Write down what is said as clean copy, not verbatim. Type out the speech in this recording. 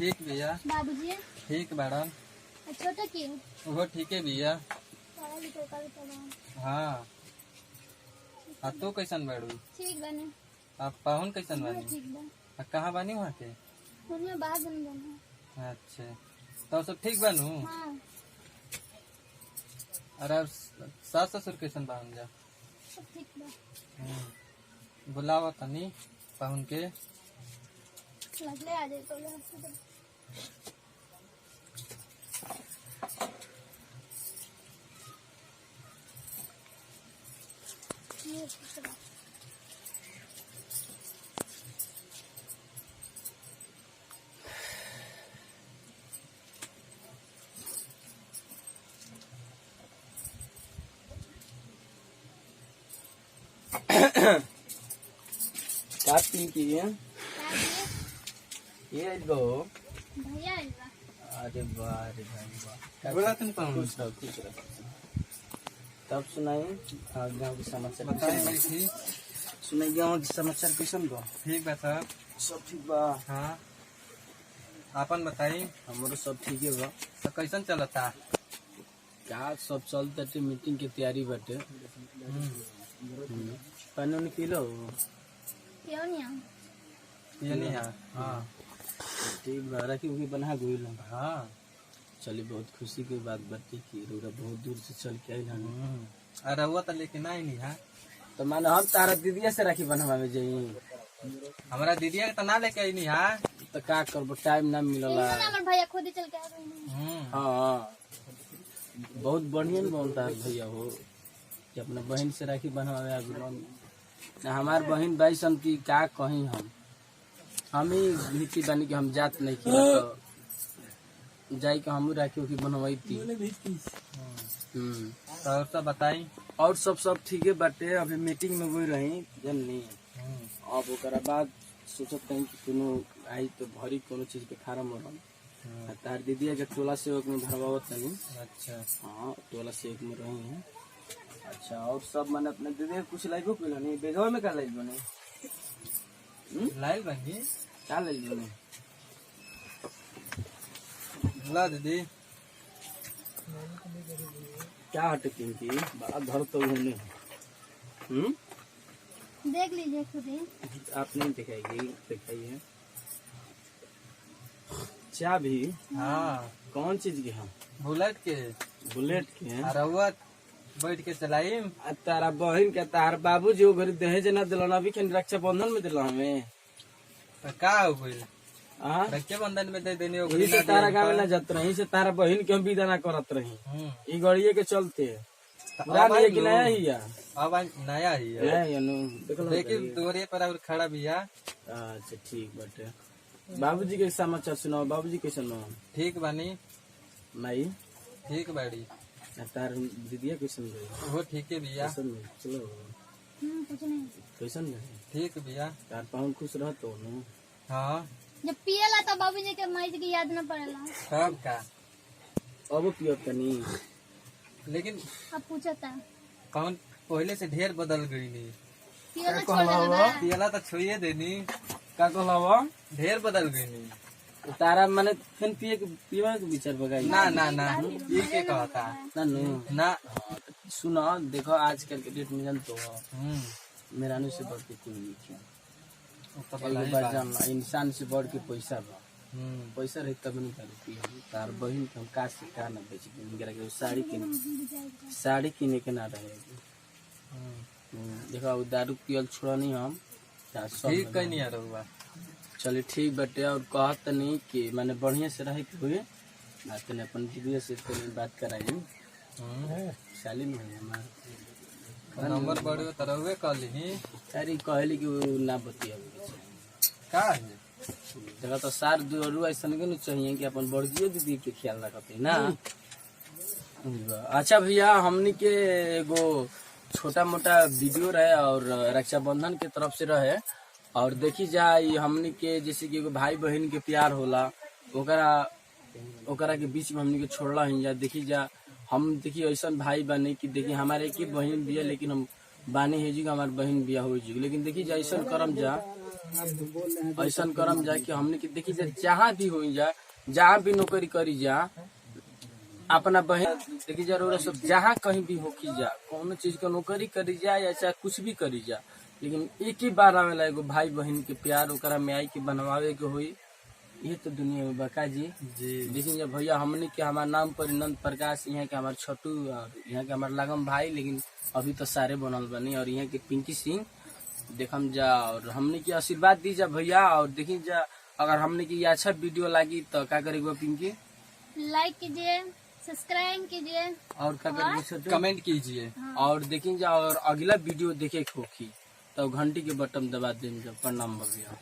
ठीक भैया। बाबूजी ठीक मैडम। छोटा की वो ठीक है भैया। पढ़ा लिखा का भी हाँ। आ तू कैसन बाड़ू? ठीक बने। आप पाहुन कैसन बानी? ठीक बा। आ कहाँ बानी वहाँ के? उनमें बाद में बना। अच्छा तो सब ठीक बानू? हाँ अरे सास ससुर कैसन बान जा? सब ठीक बा। बुलावा तनी पाहुन के। लगले आ जाए तो ले ये ठीक बा। काटती की है क्या ये दो। भैया आइल बा। अरे वाह अरे भाई वाह। बोला तुम पाहुन। खुश रहो खुश रहो। तब सुनाई गाँव के समाचार बताइए कैसन थी। बा? सुनाई गाँव के समाचार कैसन बा? ठीक बा सब। सब ठीक बा। हाँ आपन बताई। हमारो सब ठीक है बा। तो कैसन चलता? का सब चलते मीटिंग के तैयारी बाटे। पानी उनी पी लो। क्यों नहीं आ? ये नहीं है। हाँ ठीक बा रखी उकी बना गई। हाँ। चलिए बहुत खुशी की बात बाटे कि रोरा बहुत दूर से चल के आई हन। अरे हुआ तो लेकिन आई नहीं है। तो माने हम तारा दीदिया से राखी बनवावे जाई। हमारा दीदिया के तो ना लेके आई नहीं है। तो का करबो टाइम ना मिलला। ना हमारे भैया खुद ही चल के आ गए हैं। हाँ बहुत बढ़िया बनता है भैया हो कि अपना बहन से राखी बनवावे आगुन। ना हमार बहन भाई सन की का कहीं हम ही नीति बनी कि हम जात नहीं किया तो जाई के हम राखी उखी बनवाई थी। तो और सब बताई। और सब ठीक है बाटे। अभी मीटिंग में गई रही जननी। अब ओकरा बाद सोचत कहीं कि कोनो आई तो भरी कोनो चीज के फार्म भरम। तार दीदिया के टोला सेवक में भरवावत तनी। अच्छा। हाँ टोला सेवक में रही हैं। अच्छा और सब मैंने अपने दीदी कुछ लाइबो के नहीं बेगवा में का लाइबो नहीं लाइल बनी क्या लाइबो नहीं ला दीदी। क्या हटे की बात घर तो होने। देख लीजिए खुद ही। आप नहीं दिखाएगी दिखाइए। क्या भी हाँ कौन चीज की हम बुलेट के। बुलेट के हैं। अरे हुआ बैठ के चलाई। आ तारा बहन के तार बाबू जी घर दहेज ना दिलन अभी के रक्षा बंधन में दिला हमें। तो का हो गई? हाँ रक्षा बंधन में दे देनी यही से तारा गाँव ना जात रही से तारा बहन के हम विदा ना करत रही। ई गड़िए के चलते पुरान ये कि नया ही है। अब नया ही है। नया ही है नु। देखिए दोरे पर और खड़ा भी है। अच्छा ठीक बाटे। बाबूजी के समाचार सुनाओ। बाबूजी कैसे नो? ठीक बानी। माई ठीक बाड़ी। तार दीदिया कैसन गई? वो ठीक है भैया। कैसन चलो कुछ नहीं। कैसन गई? ठीक भैया। तार पाहुन खुश रहतो नु। जब हाँ पियला तो बाबूजी के माई की याद न पड़ेला। सब का। अब पियो तनी। लेकिन अब पूछा था कौन पहले से ढेर बदल गई नहीं। पियला छोड़ देला। पियला तो छोड़िए देनी। का कहलावा ढेर बदल गई नहीं। तारा माने फिर पिए के पीवा के विचार बगाई ना ना ना ये के कहता ना नु ना। सुनो देखो आजकल के डेट में जानते हो मेरा नु से बढ़ के कोई नहीं है। तो एगो बात जानना इंसान से बढ़ के पैसा बा। हम्म। पैसा रही तब नहीं करी पिए। तार बहन के हम का से का ना बेच के साड़ी किने के ना रहेगी। देखो वो दारू पियल छोड़ा नहीं हम ठीक कहीं नहीं आ रहा। चलिए ठीक बटे। और कहत नहीं कि मैंने बढ़िया से रहे के हुए ना तने अपन दीदी से बात कराई। साली में है हमारा नंबर बढ़े तो रहुए कल ही। अरे कहली कि वो ना बतिया का है जगह तो सार दूर ऐसा नहीं चाहिए कि अपन बड़जियो दीदी के ख्याल रखते ना। अच्छा भैया हमनी के एगो छोटा मोटा वीडियो रहे और रक्षाबंधन के तरफ से रहे और देखी जाए हमनी के जैसे कि एगो भाई बहन के प्यार होला ओकरा के बीच में हमनी के छोड़ला ही जा। देखी जा हम देखिए ऐसा भाई बने कि देखिए हमारे एक ही बहन बिया लेकिन हम बानी है जी हमारे बहन बिया हो जी। लेकिन देखी जा ऐसा करम जा ऐसा करम जा कि हमने की देखी जा जहाँ भी हो जा, जहाँ भी नौकरी करी जा, अपना बहन देखी जा रहा सब जहाँ कहीं भी होकी जा, कौन चीज का नौकरी करी जा या चाहे कुछ भी करी जा, लेकिन एक ही बार आवेला एगो भाई बहन के प्यार ओकरा में आई के बनवावे के होई। ये तो दुनिया में बका जी। देखिए जब भैया हमने के हमार नाम पर नंद प्रकाश, यहाँ के हमारे छोटू और यहाँ के हमारे लागम भाई, लेकिन अभी तो सारे बनल बनी, और यहाँ के पिंकी सिंह देखम जा, और हमने की आशीर्वाद दी जा भैया। और देखी जा अगर हमने की अच्छा वीडियो लगी तो क्या करेगा पिंकी? लाइक कीजिए, सब्सक्राइब कीजिए और क्या करेंगे छोटू? कमेंट कीजिए। और देखी जा और अगला वीडियो देखे खोखी तो घंटी के बटन दबा देंगे। प्रणाम भैया।